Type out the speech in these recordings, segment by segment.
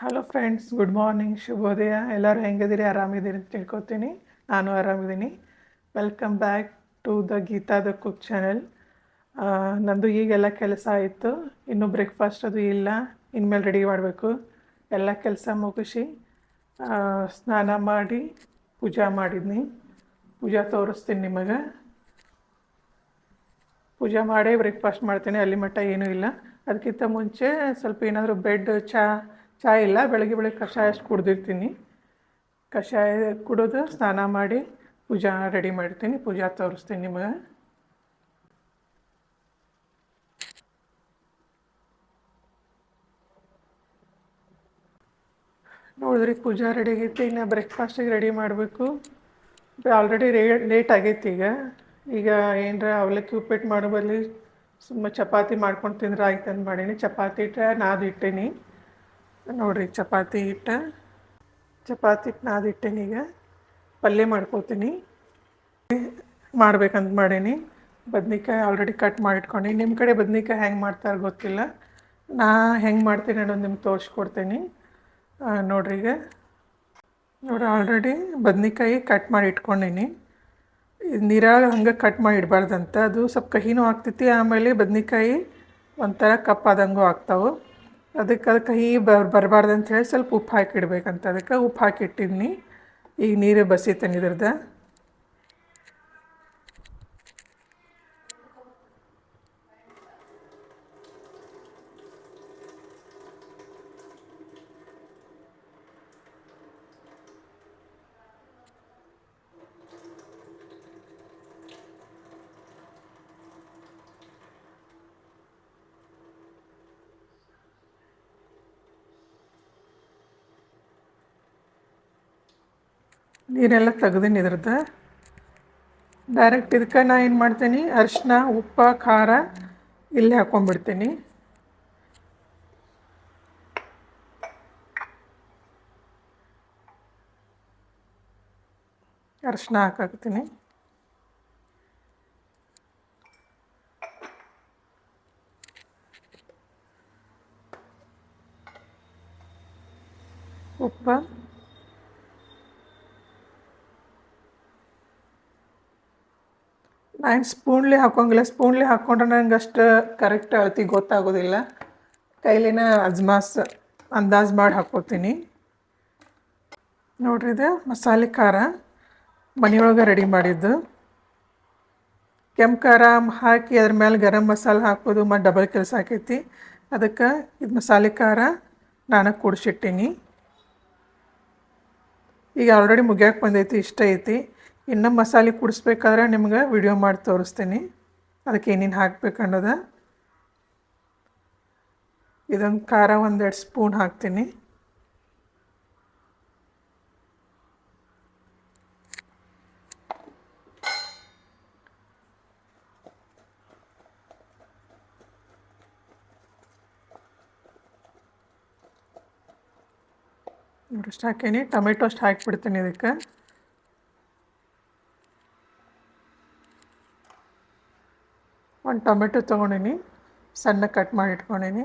Hello friends, good morning, ಶುಭೋದಯ. ಎಲ್ಲರೂ ಹೆಂಗಿದ್ದೀರಿ? ಆರಾಮಿದ್ದೀರಿ ಅಂತ ತಿಳ್ಕೊತೀನಿ. ನಾನು ಆರಾಮಿದ್ದೀನಿ. Welcome back to the Geetha the cook channel. ನಂದು ಈಗೆಲ್ಲ ಕೆಲಸ ಆಯಿತು, ಇನ್ನೂ ಬ್ರೇಕ್ಫಾಸ್ಟ್ ಅದು ಇಲ್ಲ, ಇನ್ಮೇಲೆ ರೆಡಿ ಮಾಡಬೇಕು. ಎಲ್ಲ ಕೆಲಸ ಮುಗಿಸಿ ಸ್ನಾನ ಮಾಡಿ ಪೂಜಾ ಮಾಡಿದ್ನಿ. ಪೂಜಾ ತೋರಿಸ್ತೀನಿ ನಿಮಗೆ. ಪೂಜೆ ಮಾಡೇ ಬ್ರೇಕ್ಫಾಸ್ಟ್ ಮಾಡ್ತೀನಿ, ಅಲ್ಲಿ ಮಟ್ಟ ಏನೂ ಇಲ್ಲ. ಅದಕ್ಕಿಂತ ಮುಂಚೆ ಸ್ವಲ್ಪ ಏನಾದರೂ ಚಹಾ ಇಲ್ಲ, ಬೆಳಗ್ಗೆ ಕಷಾಯ ಅಷ್ಟು ಕುಡ್ದಿರ್ತೀನಿ. ಕಷಾಯ ಕುಡಿದು ಸ್ನಾನ ಮಾಡಿ ಪೂಜಾ ರೆಡಿ ಮಾಡ್ತೀನಿ. ಪೂಜಾ ತೋರಿಸ್ತೀನಿ ನಿಮಗೆ. ನೋಡಿದ್ರಿ, ಪೂಜಾ ರೆಡಿ ಆಗೈತಿ. ಇನ್ನು ಬ್ರೇಕ್ಫಾಸ್ಟಿಗೆ ರೆಡಿ ಮಾಡಬೇಕು. ಆಲ್ರೆಡಿ ಲೇಟ್ ಆಗೈತಿ. ಈಗ ಏನರ ಅವಲಕ್ಕಿ ಉಪ್ಪಿಟ್ಟು ಮಾಡೋ ಬದಲು ಸುಮ್ಮ ಚಪಾತಿ ಮಾಡ್ಕೊಂಡು ತಿಂದ್ರೆ ಆಯ್ತು ಅಂತ ಮಾಡೀನಿ. ಚಪಾತಿ ನಾದಿ ಇಟ್ಟೀನಿ. ನೋಡಿರಿ, ಚಪಾತಿ ಹಿಟ್ಟು ನಾದಿ ಇಟ್ಟೀನಿ. ಈಗ ಪಲ್ಯ ಮಾಡ್ಕೋತೀನಿ. ಮಾಡ್ಬೇಕಂತ ಮಾಡೀನಿ. ಬದ್ನಿಕಾಯಿ ಆಲ್ರೆಡಿ ಕಟ್ ಮಾಡಿಟ್ಕೊಂಡು. ನಿಮ್ಮ ಕಡೆ ಬದ್ನಿಕಾಯಿ ಹೆಂಗೆ ಮಾಡ್ತಾರೆ ಗೊತ್ತಿಲ್ಲ, ನಾ ಹೆಂಗೆ ಮಾಡ್ತೀನಿ ಅನ್ನೋದು ನಿಮ್ಗೆ ತೋರಿಸ್ಕೊಡ್ತೀನಿ. ನೋಡ್ರಿ, ಈಗ ಆಲ್ರೆಡಿ ಬದ್ನಿಕಾಯಿ ಕಟ್ ಮಾಡಿ ಇಟ್ಕೊಂಡೀನಿ. ನೀರಾಗ ಹಂಗೆ ಕಟ್ ಮಾಡಿ ಇಡಬಾರ್ದಂತ, ಅದು ಸ್ವಲ್ಪ ಕಹಿನೂ ಆಗ್ತೈತಿ. ಆಮೇಲೆ ಬದ್ನಿಕಾಯಿ ಒಂಥರ ಕಪ್ಪಾದಂಗೂ ಆಗ್ತಾವೆ. ಅದಕ್ಕೆ ಕಹಿ ಬರಬಾರ್ದು ಅಂಥೇಳಿ ಸ್ವಲ್ಪ ಉಪ್ಪು ಹಾಕಿ ಇಡ್ಬೇಕಂತ. ಅದಕ್ಕೆ ಉಪ್ಪು ಹಾಕಿ ಇಟ್ಟಿದ್ನಿ. ಈಗ ನೀರು ಬಸಿತೇನೆ ಇದ್ರದ್ದು. ನೀರೆಲ್ಲ ತೆಗ್ದೀನಿ ಇದ್ರದ್ದು. ಡೈರೆಕ್ಟ್ ಇದಕ್ಕೆ ನಾ ಏನು ಮಾಡ್ತೀನಿ, ಅರಿಶಿನ, ಉಪ್ಪು, ಖಾರ ಇಲ್ಲೇ ಹಾಕ್ಕೊಂಡ್ಬಿಡ್ತೀನಿ. ಅರಿಶಿನ ಹಾಕಾಕ್ತೀನಿ. ಉಪ್ಪು, ನಾನು ಸ್ಪೂನ್ಲಿ ಹಾಕೋಂಗಿಲ್ಲ. ಸ್ಪೂನ್ಲಿ ಹಾಕ್ಕೊಂಡ್ರೆ ನಂಗೆ ಅಷ್ಟು ಕರೆಕ್ಟ್ ಅಳತಿ ಗೊತ್ತಾಗೋದಿಲ್ಲ. ಕೈಲಿನ ಅಂದಾಜು ಮಾಡಿ ಹಾಕ್ಕೋತೀನಿ. ನೋಡ್ರಿ, ಇದು ಮಸಾಲೆ ಖಾರ ಮನೆಯೊಳಗೆ ರೆಡಿ ಮಾಡಿದ್ದು. ಕೆಂಪು ಖಾರ ಹಾಕಿ ಅದ್ರ ಮೇಲೆ ಗರಂ ಮಸಾಲೆ ಹಾಕೋದು ಮತ್ತು ಡಬಲ್ ಕೆಲಸ ಆಕೈತಿ. ಅದಕ್ಕೆ ಇದು ಮಸಾಲೆ ಖಾರ ನಾನು ಕೂಡಿಸಿಟ್ಟೀನಿ. ಈಗ ಆಲ್ರೆಡಿ ಮುಗಿಯಾಕೆ ಬಂದೈತಿ, ಇಷ್ಟ ಐತಿ. ಇನ್ನು ಮಸಾಲೆ ಕುಡಿಸ್ಬೇಕಾದ್ರೆ ನಿಮ್ಗೆ ವಿಡಿಯೋ ಮಾಡಿ ತೋರಿಸ್ತೀನಿ, ಅದಕ್ಕೆ ಏನೇನು ಹಾಕ್ಬೇಕು ಅನ್ನೋದು. ಇದೊಂದು ಖಾರ 1-2 ಸ್ಪೂನ್ ಹಾಕ್ತೀನಿ. ಇಷ್ಟು ಹಾಕೀನಿ. ಟೊಮೆಟೊ ಅಷ್ಟು ಹಾಕಿಬಿಡ್ತೀನಿ ಇದಕ್ಕೆ. ಒಂದು ಟೊಮೆಟೊ ತೊಗೊಂಡಿನಿ, ಸಣ್ಣ ಕಟ್ ಮಾಡಿ ಇಟ್ಕೊಂಡೀನಿ.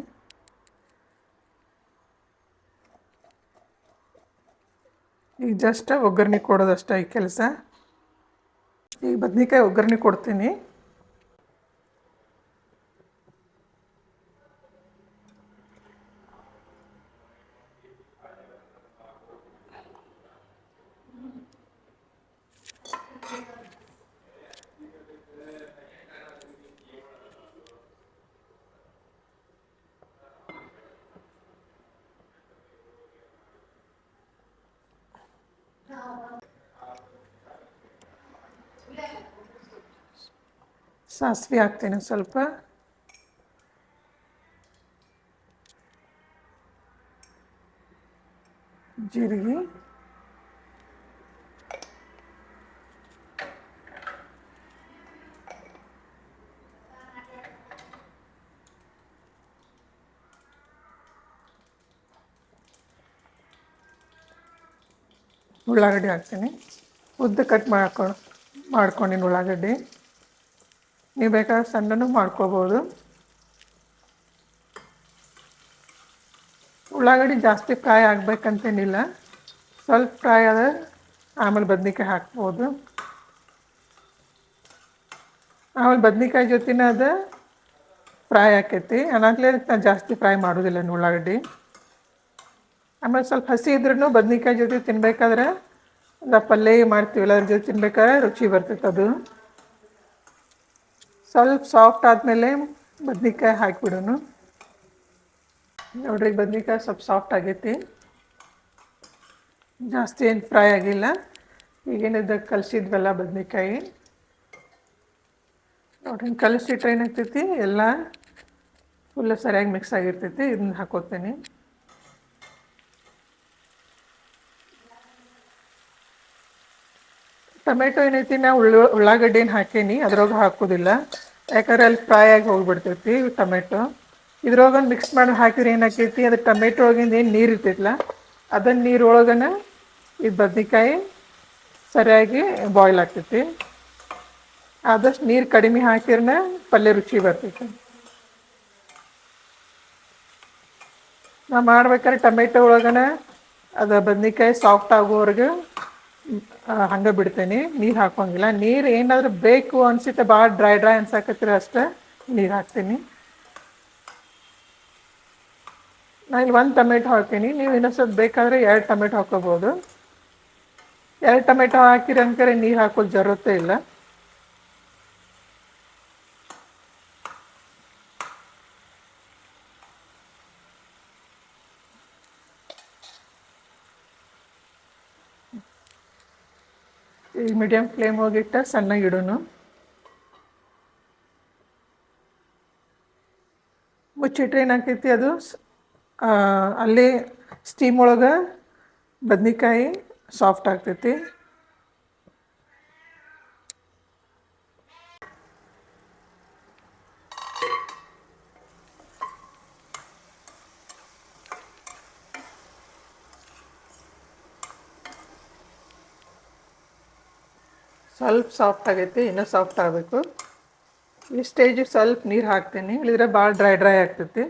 ಈಗ ಜಸ್ಟ್ ಒಗ್ಗರಣೆ ಕೊಡೋದಷ್ಟೇ ಈ ಕೆಲಸ. ಈಗ ಬದ್ನಿಕಾಯಿ ಒಗ್ಗರಣೆ ಕೊಡ್ತೀನಿ. ಸಾಸಿವೆ ಹಾಕ್ತೀನಿ ಸ್ವಲ್ಪ. ಜೀರಿಗೆ, ಉಳ್ಳಾಗಡ್ಡಿ ಹಾಕ್ತೀನಿ. ಉದ್ದ ಕಟ್ ಮಾಡ್ಕೊಂಡಿನಿ ಉಳ್ಳಾಗಡ್ಡಿ. ನೀವು ಬೇಕಾದ್ರೆ ಸಣ್ಣನೂ ಮಾಡ್ಕೋಬೋದು. ಉಳ್ಳಾಗಡ್ಡಿ ಜಾಸ್ತಿ ಫ್ರೈ ಆಗಬೇಕಂತೇನಿಲ್ಲ, ಸ್ವಲ್ಪ ಫ್ರೈ ಆದ ಆಮೇಲೆ ಬದ್ನಿಕಾಯಿ ಹಾಕ್ಬೋದು. ಆಮೇಲೆ ಬದ್ನಿಕಾಯಿ ಜೊತೆನ ಅದು ಫ್ರೈ ಆಕೈತಿ, ಅನಾಗ್ಲೇ ನಾನು ಜಾಸ್ತಿ ಫ್ರೈ ಮಾಡೋದಿಲ್ಲ ಉಳ್ಳಾಗಡ್ಡಿ. ಆಮೇಲೆ ಸ್ವಲ್ಪ ಹಸಿ ಇದ್ರೂ ಬದ್ನಿಕಾಯಿ ಜೊತೆ ತಿನ್ಬೇಕಾದ್ರೆ ನಾವು ಪಲ್ಯ ಮಾಡ್ತೀವಲ್ಲ ಅದ್ರ ಜೊತೆ ತಿನ್ಬೇಕಾದ್ರೆ ರುಚಿ ಬರ್ತೈತೆ. ಅದು ಸ್ವಲ್ಪ ಸಾಫ್ಟ್ ಆದಮೇಲೆ ಬದ್ನಿಕಾಯಿ ಹಾಕಿಬಿಡೋಣ. ನೋಡ್ರಿ ಬದ್ನಿಕಾಯಿ ಸ್ವಲ್ಪ ಸಾಫ್ಟ್ ಆಗೈತಿ, ಜಾಸ್ತಿ ಏನು ಫ್ರೈ ಆಗಿಲ್ಲ. ಈಗೇನಿದ್ದ ಕಲಸಿದ್ವಲ್ಲ ಬದ್ನಿಕಾಯಿ, ನೋಡ್ರಿ ಕಲಸಿಟ್ರೆ ಏನಾಗ್ತೈತಿ ಎಲ್ಲ ಫುಲ್ ಸರಿಯಾಗಿ ಮಿಕ್ಸ್ ಆಗಿರ್ತೈತಿ. ಇದನ್ನ ಹಾಕೋತೀನಿ. ಟೊಮೆಟೊ ಏನೈತಿ ನಾ ಉಳ್ಳಾಗಡ್ಡಿನ ಹಾಕೀನಿ, ಅದ್ರೊಳಗೆ ಹಾಕೋದಿಲ್ಲ, ಯಾಕಂದ್ರೆ ಅಲ್ಲಿ ಫ್ರೈ ಆಗಿ ಹೋಗ್ಬಿಡ್ತೈತಿ ಟೊಮೆಟೊ. ಇದ್ರೊಳಗೆ ಮಿಕ್ಸ್ ಮಾಡಿ ಹಾಕಿದ್ರೆ ಏನಾಕೈತಿ, ಅದು ಟೊಮೆಟೊ ಒಳಗಿಂದ ಏನು ನೀರು ಇರ್ತೈತಲ್ಲ ಅದನ್ನು ನೀರೊಳಗನ ಈ ಬದ್ನಿಕಾಯಿ ಸರಿಯಾಗಿ ಬಾಯ್ಲ್ ಆಗ್ತೈತಿ. ಆದಷ್ಟು ನೀರು ಕಡಿಮೆ ಹಾಕಿದ್ರೆ ಪಲ್ಯ ರುಚಿ ಬರ್ತೈತಿ. ನಾ ಮಾಡ್ಬೇಕಾದ್ರೆ ಟೊಮೆಟೊ ಒಳಗನ ಅದು ಬದ್ನಿಕಾಯಿ ಸಾಫ್ಟ್ ಆಗೋವರೆಗೆ ಹಂಗೆ ಬಿಡ್ತೇನೆ, ನೀರು ಹಾಕೋಂಗಿಲ್ಲ. ನೀರು ಏನಾದರೂ ಬೇಕು ಅನ್ಸುತ್ತೆ, ಭಾಳ ಡ್ರೈ ಅನ್ಸಾಕತ್ತಿರ ಅಷ್ಟೇ ನೀರು ಹಾಕ್ತೀನಿ. ನಾನು ಇಲ್ಲಿ 1 ಟೊಮೆಟೊ ಹಾಕೀನಿ, ನೀವು ಇನ್ನೊಂದು ಸ್ವಲ್ಪ ಬೇಕಾದರೆ 2 ಟೊಮೆಟೊ ಹಾಕೋಬೋದು. 2 ಟೊಮೆಟೊ ಹಾಕಿರಿ ಅನ್ಕರೆ ನೀರು ಹಾಕೋದು ಜರುರತ್ತೆ ಇಲ್ಲ. ಈ ಮೀಡಿಯಮ್ ಫ್ಲೇಮ್ ಹೋಗಿಟ್ಟ ಸಣ್ಣಗೆ ಇಡೋನು. ಮುಚ್ಚಿಟ್ರೆ ಏನಾಕೈತಿ, ಅದು ಅಲ್ಲಿ ಸ್ಟೀಮ್ ಒಳಗೆ ಬದ್ನಿಕಾಯಿ ಸಾಫ್ಟ್ ಆಗ್ತೈತಿ. ಸ್ವಲ್ಪ ಸಾಫ್ಟ್ ಆಗೈತಿ, ಇನ್ನೂ ಸಾಫ್ಟ್ ಆಗಬೇಕು. ಈ ಸ್ಟೇಜಿಗೆ ಸ್ವಲ್ಪ ನೀರು ಹಾಕ್ತೀನಿ, ಇಲ್ಲಿದ್ರೆ ಭಾಳ ಡ್ರೈ ಆಗ್ತೈತಿ.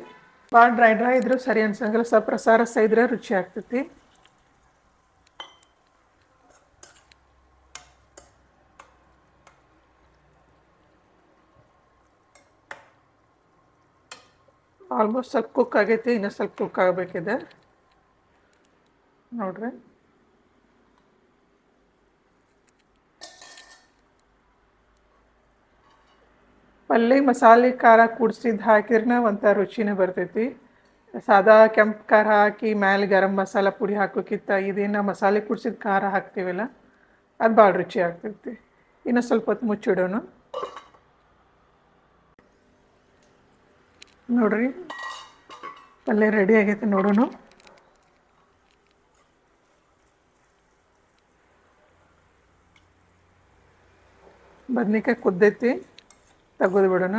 ಭಾಳ ಡ್ರೈ ಇದ್ರೂ ಸರಿ ಅನ್ಸಂಗಿಲ್ಲ, ಸ್ವಲ್ಪ ರಸ ಇದ್ರೆ ರುಚಿ ಆಗ್ತೈತಿ. ಆಲ್ಮೋಸ್ಟ್ ಸ್ವಲ್ಪ ಕುಕ್ ಆಗೈತಿ, ಇನ್ನೂ ಸ್ವಲ್ಪ ಕುಕ್ ಆಗಬೇಕಿದೆ ನೋಡ್ರಿ. ಪಲ್ಯ ಮಸಾಲೆ ಖಾರ ಕೂಡಿಸಿದ್ದು ಹಾಕಿದ್ರೆ ಒಂಥರ ರುಚಿನೇ ಬರ್ತೈತಿ. ಸಾದಾ ಕೆಂಪು ಖಾರ ಹಾಕಿ ಮೇಲೆ ಗರಂ ಮಸಾಲ ಪುಡಿ ಹಾಕೋಕ್ಕಿಂತ ಇದೇನು ಮಸಾಲೆ ಕೂಡಿಸಿದ ಖಾರ ಹಾಕ್ತೀವಲ್ಲ ಅದು ಭಾಳ ರುಚಿ ಆಗ್ತೈತಿ. ಇನ್ನು ಸ್ವಲ್ಪ ಹೊತ್ತು ಮುಚ್ಚಿಡೋಣ. ನೋಡ್ರಿ ಪಲ್ಯ ರೆಡಿ ಆಗೈತೆ, ನೋಡೋಣ. ಬದ್ನಿಕಾಯಿ ಕುದ್ದೈತಿ, ತೆಗೆದು ಬಿಡೋಣ.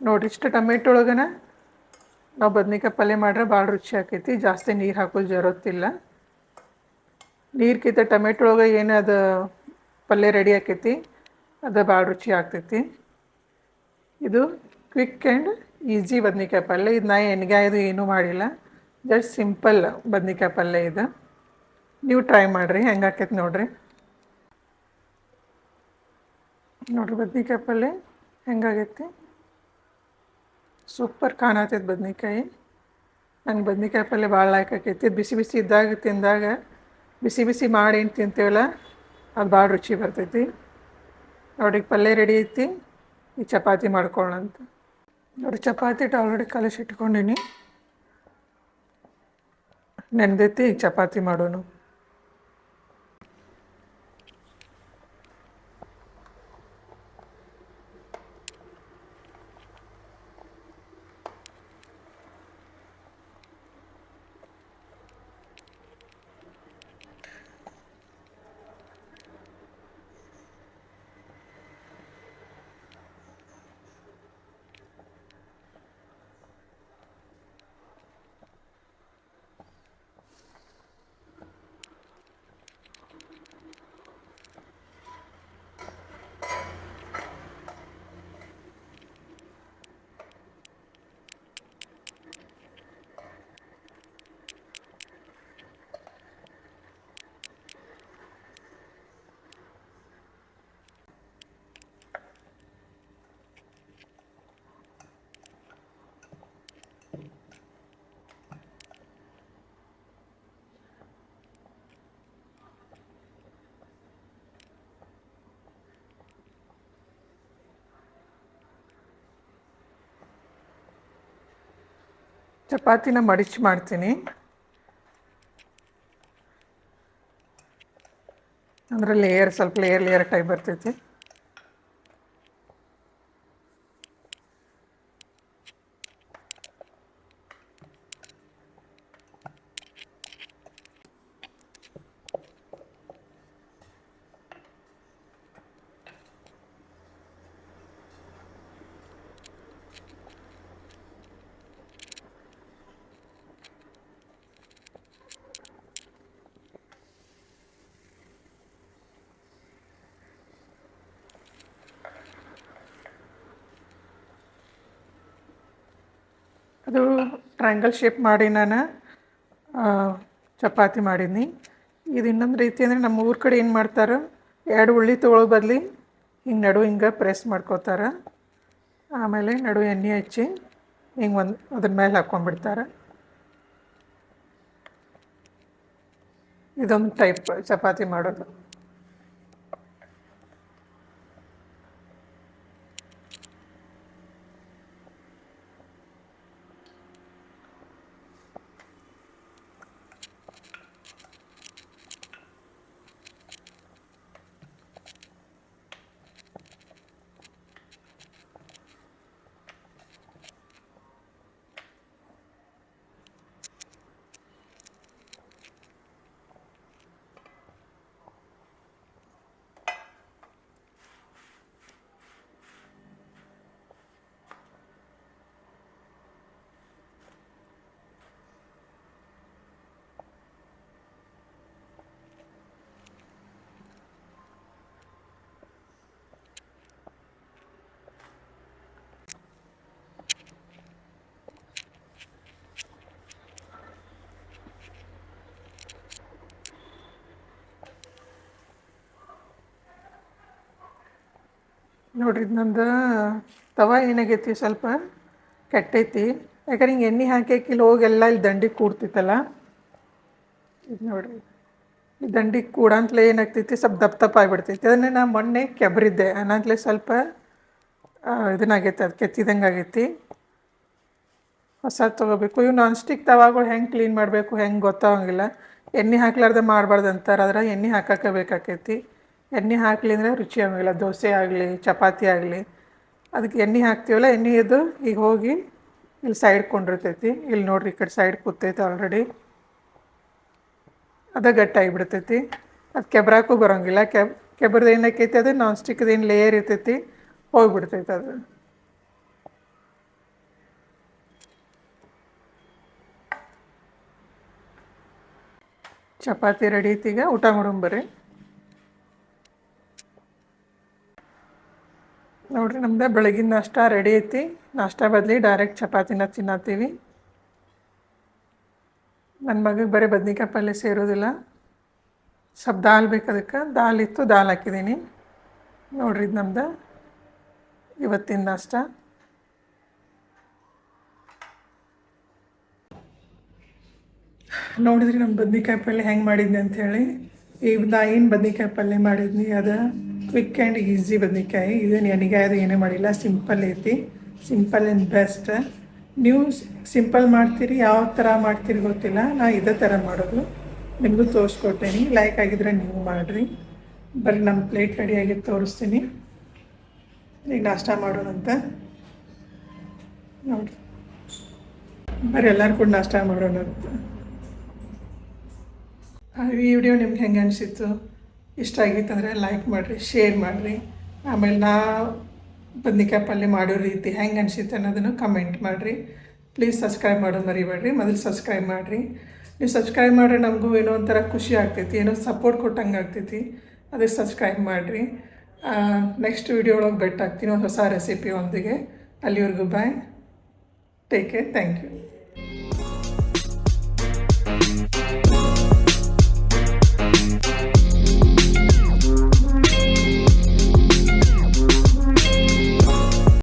ನೋಡಿರಿ ಇಷ್ಟು ಟೊಮೆಟೊ ಒಳಗನ ನಾವು ಬದ್ನಿಕಾಯಿ ಪಲ್ಯ ಮಾಡ್ರೆ ಭಾಳ ರುಚಿ ಆಕೈತಿ, ಜಾಸ್ತಿ ನೀರು ಹಾಕೋದು ಜರುತ್ತಿಲ್ಲ. ನೀರ್ಕಿಂತ ಟೊಮೆಟೊ ಒಳಗೆ ಏನು ಅದು ಪಲ್ಯ ರೆಡಿ ಆಕೈತಿ, ಅದು ಭಾಳ ರುಚಿ ಆಗ್ತೈತಿ. ಇದು ಕ್ವಿಕ್ ಆ್ಯಂಡ್ ಈಸಿ ಬದ್ನಿಕಾಯಿ ಪಲ್ಯ. ಇದು ನಾ ಎಣ್ಗಾಯ್ದು ಏನೂ ಮಾಡಿಲ್ಲ, ಜಸ್ಟ್ ಸಿಂಪಲ್ ಬದ್ನಿಕಾಯಿ ಪಲ್ಯ ಇದು. ನೀವು ಟ್ರೈ ಮಾಡಿರಿ, ಹೆಂಗೆ ಆಕೈತಿ ನೋಡಿರಿ. ನೋಡಿರಿ ಬದ್ನಿಕಾಯಿ ಪಲ್ಯ ಹೆಂಗಾಗೈತಿ, ಸೂಪರ್ ಕಾಣತೈತೆ ಬದ್ನಿಕಾಯಿ. ನಂಗೆ ಬದ್ನಿಕಾಯಿ ಪಲ್ಯ ಭಾಳ ಲೈಕ್ ಆಕೈತಿ. ಬಿಸಿ ಬಿಸಿ ಇದ್ದಾಗ ತಿಂದಾಗ, ಬಿಸಿ ಬಿಸಿ ಮಾಡಿ ಏನು ತಿಂತೀವಲ್ಲ ಅದು ಭಾಳ ರುಚಿ ಬರ್ತೈತಿ. ನೋಡಿರಿ ಪಲ್ಯ ರೆಡಿ ಐತಿ, ಈ ಚಪಾತಿ ಮಾಡ್ಕೊಳ್ಳೋಂತ. ನೋಡಿ ಚಪಾತಿ ಆಲ್ರೆಡಿ ಕಲಸಿಟ್ಕೊಂಡೀನಿ, ನೆನೆದೈತಿ. ಈಗ ಚಪಾತಿ ಮಾಡೋಣ. ಚಪಾತಿನ ಮಡಿಚಿ ಮಾಡ್ತೀನಿ, ಅಂದರೆ ಸ್ವಲ್ಪ ಲೇಯರ್ ಟೈಪ್ ಬರ್ತೈತಿ. ಅದು ಟ್ರಯಾಂಗಲ್ ಶೇಪ್ ಮಾಡಿ ನಾನು ಚಪಾತಿ ಮಾಡೀನಿ. ಇದು ಇನ್ನೊಂದು ರೀತಿ ಅಂದರೆ ನಮ್ಮ ಊರ ಕಡೆ ಏನು ಮಾಡ್ತಾರೆ, 2 ಉಳ್ಳಿ ತೊಗೊಳ್ಳೋ ಬದಲಿ ಹಿಂಗೆ ಹಿಂಗೆ ಪ್ರೆಸ್ ಮಾಡ್ಕೋತಾರೆ. ಆಮೇಲೆ ಎಣ್ಣೆ ಹಚ್ಚಿ ಹಿಂಗೆ ಅದ್ರ ಮೇಲೆ ಹಾಕ್ಕೊಂಡ್ಬಿಡ್ತಾರೆ. ಇದೊಂದು ಟೈಪ್ ಚಪಾತಿ ಮಾಡೋದು. ನೋಡ್ರಿ, ನಂದು ತವ ಏನಾಗೈತಿ, ಸ್ವಲ್ಪ ಕೆಟ್ಟೈತಿ. ಯಾಕಂದ್ರೆ ಹಿಂಗೆ ಎಣ್ಣೆ ಹಾಕಿ ಹೋಗೆಲ್ಲ ಇಲ್ಲಿ ದಂಡಿಗೆ ಕೂಡ್ತಿತ್ತಲ್ಲ. ಇದು ನೋಡ್ರಿ, ಈ ದಂಡಿಗೆ ಕೂಡಂತಲೇ ಏನಾಗ್ತೈತಿ, ಸ್ವಲ್ಪ ದಪ್ಪ ಆಗಿಬಿಡ್ತೈತಿ. ಅದನ್ನೇ ನಾ ಮೊನ್ನೆ ಕೆಬ್ರಿದ್ದೆ, ಅನ್ನಂತಲೇ ಸ್ವಲ್ಪ ಇದನ್ನಾಗೈತಿ, ಅದು ಕೆತ್ತಿದಂಗೆ ಆಗೈತಿ. ಹೊಸದು ತೊಗೋಬೇಕು. ಇವು ನಾನ್ ಸ್ಟಿಕ್ ತವಾಗಳು ಹೆಂಗೆ ಕ್ಲೀನ್ ಮಾಡಬೇಕು ಹೆಂಗೆ ಗೊತ್ತಾಗಂಗಿಲ್ಲ. ಎಣ್ಣೆ ಹಾಕ್ಲಾರ್ದೆ ಮಾಡಬಾರ್ದು ಅಂತಾರೆ, ಅದ್ರ ಎಣ್ಣೆ ಹಾಕಕ್ಕೆ ಬೇಕಾಕೈತಿ. ಎಣ್ಣೆ ಹಾಕ್ಲಿ ಅಂದರೆ ರುಚಿ ಆಗೋಂಗಿಲ್ಲ, ದೋಸೆ ಆಗಲಿ ಚಪಾತಿ ಆಗಲಿ. ಅದಕ್ಕೆ ಎಣ್ಣೆ ಹಾಕ್ತೀವಲ್ಲ, ಎಣ್ಣೆ ಇದು ಈಗ ಹೋಗಿ ಇಲ್ಲಿ ಸೈಡ್ ಕೊಂಡಿರ್ತೈತಿ. ಇಲ್ಲಿ ನೋಡ್ರಿ, ಈ ಕಡೆ ಸೈಡ್ ಕೂತೈತೆ ಆಲ್ರೆಡಿ. ಅದು ಗಟ್ಟಾಗಿಬಿಡ್ತೈತಿ. ಅದು ಕೆಬ್ರಾಕು ಬರೋಂಗಿಲ್ಲ. ಕೆಬ್ರದ್ದು ಏನಕ್ಕೈತಿ, ಅದು ನಾನ್ ಸ್ಟಿಕ್ದು ಏನು ಲೇಯರ್ ಇರ್ತೈತಿ, ಹೋಗಿಬಿಡ್ತೈತೆ ಅದು. ಚಪಾತಿ ರೆಡಿ ಐತಿ. ಈಗ ಊಟ ಮಾಡೋಂಬರ್ರಿ. ನೋಡ್ರಿ, ನಮ್ದು ಬೆಳಗಿನ ನಾಷ್ಟ ರೆಡಿ ಐತಿ. ನಾಷ್ಟ ಬದಲಿ ಡೈರೆಕ್ಟ್ ಚಪಾತಿನ ತಿನ್ನತ್ತೀವಿ. ನನ್ನ ಮಗಗೆ ಬರೀ ಬದ್ನಿಕಾಯಿ ಪಲ್ಯ ಸೇರೋದಿಲ್ಲ, ಸ್ವಲ್ಪ ದಾಲ್ ಬೇಕು. ಅದಕ್ಕೆ ದಾಲ್ ಇತ್ತು, ದಾಲ್ ಹಾಕಿದ್ದೀನಿ. ನೋಡ್ರಿ, ಇದು ನಮ್ದು ಇವತ್ತಿನ ನಾಷ್ಟ. ನೋಡಿದ್ರಿ ನಮ್ಮ ಬದ್ನಿಕಾಯಿ ಪಲ್ಯ ಹೆಂಗೆ ಮಾಡಿದ್ನಿ ಅಂಥೇಳಿ. ಈಗ ನಾ ಏನು ಬದ್ನಿಕಾಯಿ ಪಲ್ಯ ಮಾಡಿದ್ನಿ, ಅದು ಕ್ವಿಕ್ ಆ್ಯಂಡ್ ಈಸಿ ಬದ್ನಿಕಾಯಿ. ಇದೇನು ಎಣ್ಣೆಗಾಯಿ ಅದು ಏನೇ ಮಾಡಿಲ್ಲ, ಸಿಂಪಲ್ ಐತಿ. Simple and best. ನೀವು ಸಿಂಪಲ್ ಮಾಡ್ತೀರಿ, ಯಾವ ಥರ ಮಾಡ್ತೀರಿ ಗೊತ್ತಿಲ್ಲ, ನಾ ಇದೇ ಥರ ಮಾಡೋದು. ನಿಮಗೂ ತೋರಿಸ್ಕೊಟ್ಟೇನಿ. ಲೈಕ್ ಆಗಿದ್ರೆ ನೀವು ಮಾಡಿರಿ. ಬರ್ರಿ, ನಮ್ಮ ಪ್ಲೇಟ್ ರೆಡಿಯಾಗಿದ್ದು ತೋರಿಸ್ತೀನಿ. ಈಗ ನಾಷ್ಟ ಮಾಡೋಣಂತ. ನೋಡಿರಿ, ಬರ್ರಿ ಎಲ್ಲರೂ ಕೂಡ ನಾಷ್ಟ ಮಾಡೋಣಂತ. ಈ ವಿಡಿಯೋ ನಿಮ್ಗೆ ಹೆಂಗೆ ಅನಿಸಿತ್ತು, ಇಷ್ಟ ಆಗಿತ್ತಂದರೆ ಲೈಕ್ ಮಾಡಿರಿ, ಶೇರ್ ಮಾಡಿರಿ. ಆಮೇಲೆ ನಾ ಬದ್ನಿಕಾಯಿ ಪಲ್ಯ ಮಾಡೋ ರೀತಿ ಹೆಂಗೆ ಅನಿಸಿತ್ತು ಅನ್ನೋದನ್ನು ಕಮೆಂಟ್ ಮಾಡಿರಿ. ಪ್ಲೀಸ್ ಸಬ್ಸ್ಕ್ರೈಬ್ ಮಾಡೋದು ಮರಿಬೇಡ್ರಿ. ಮೊದಲು ಸಬ್ಸ್ಕ್ರೈಬ್ ಮಾಡಿರಿ. ನೀವು ಸಬ್ಸ್ಕ್ರೈಬ್ ಮಾಡಿದ್ರೆ ನಮಗೂ ಏನೋ ಒಂಥರ ಖುಷಿ ಆಗ್ತೈತಿ, ಏನೋ ಸಪೋರ್ಟ್ ಕೊಟ್ಟಂಗೆ ಆಗ್ತೈತಿ. ಅದಕ್ಕೆ ಸಬ್ಸ್ಕ್ರೈಬ್ ಮಾಡಿರಿ. ನೆಕ್ಸ್ಟ್ ವಿಡಿಯೋ ಒಳಗೆ ಬೆಟ್ ಆಗ್ತೀನಿ ಒಂದು ಹೊಸ ರೆಸಿಪಿ ಒಂದಿಗೆ. ಅಲ್ಲಿವರೆಗೂ ಬಾಯ್, ಟೇಕ್ ಕೇರ್, ಥ್ಯಾಂಕ್ ಯು.